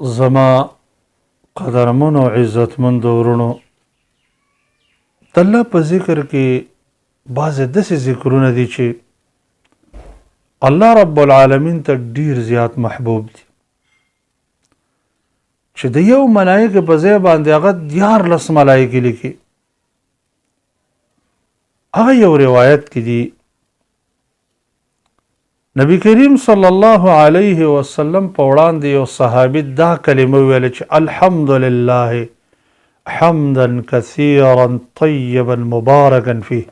زما قدرمنو عزتمندو ورونو د الله په ذکر کې بعضې داسې ذکرونه دي چې الله رب العالمین ته ډیر زیات محبوب دي چې د یو ملائکه په ځای باندې هغه 14 ملائکه لیکي. هغه یو روایت کې دي نبی کریم صلی الله علیه وسلم په وړاندې یو صحابي دا کلمه ویل چې الحمدلله حمدا كثيرا طيبا مباركا فيه.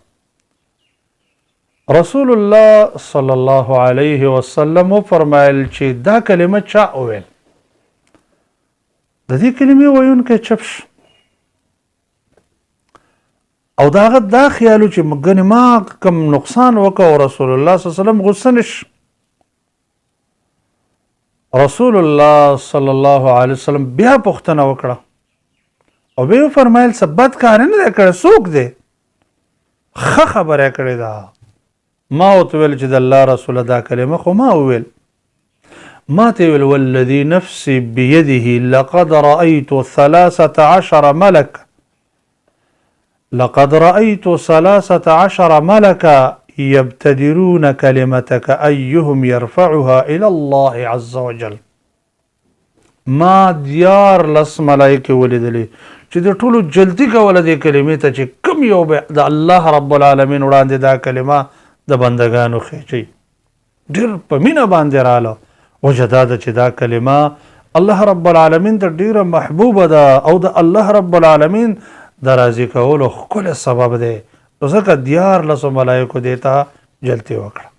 رسول الله صلی الله علیه وسلم فرمایل چې دا کلمه چا وویل د دې کلمې ویونکی چپ شو او د هغه دا خیال و چې ګنې ما کوم نقصان وکړ او رسول الله صلی الله علیه وسلم غصه نه شي. رسول الله صلی الله علیه وسلم بیا پوښتنه وکړه او بیا فرمایل څه بد کار نه دی کړی څوک دی ښه خبره کړې ده. ما ورته ویل چې د الله رسوله دا کلمه خو ما وویل ما ته ویل والذي نفسي بيده لقد رأيت 13 ملكا لقد رأيت 13 ملكا يبتدرون كلمتك أيهم يرفعها إلى الله عز وجل. ما 14 ملائکه ولیدلې چې د ټولو جلدی کوله دې کلمې ته چې کوم یو د الله رب العالمین وړاندې دا کلمه د بندگانو خېچي ډېر په مینه باندې رااله وجه دا ده چې دا کلمه الله رب العالمین ته ډېره محبوبه ده او د الله رب العالمین د راضي کولو ښکلی سبب دی. نو ځکه 14 ملایکو دې ته جلدی وکړه.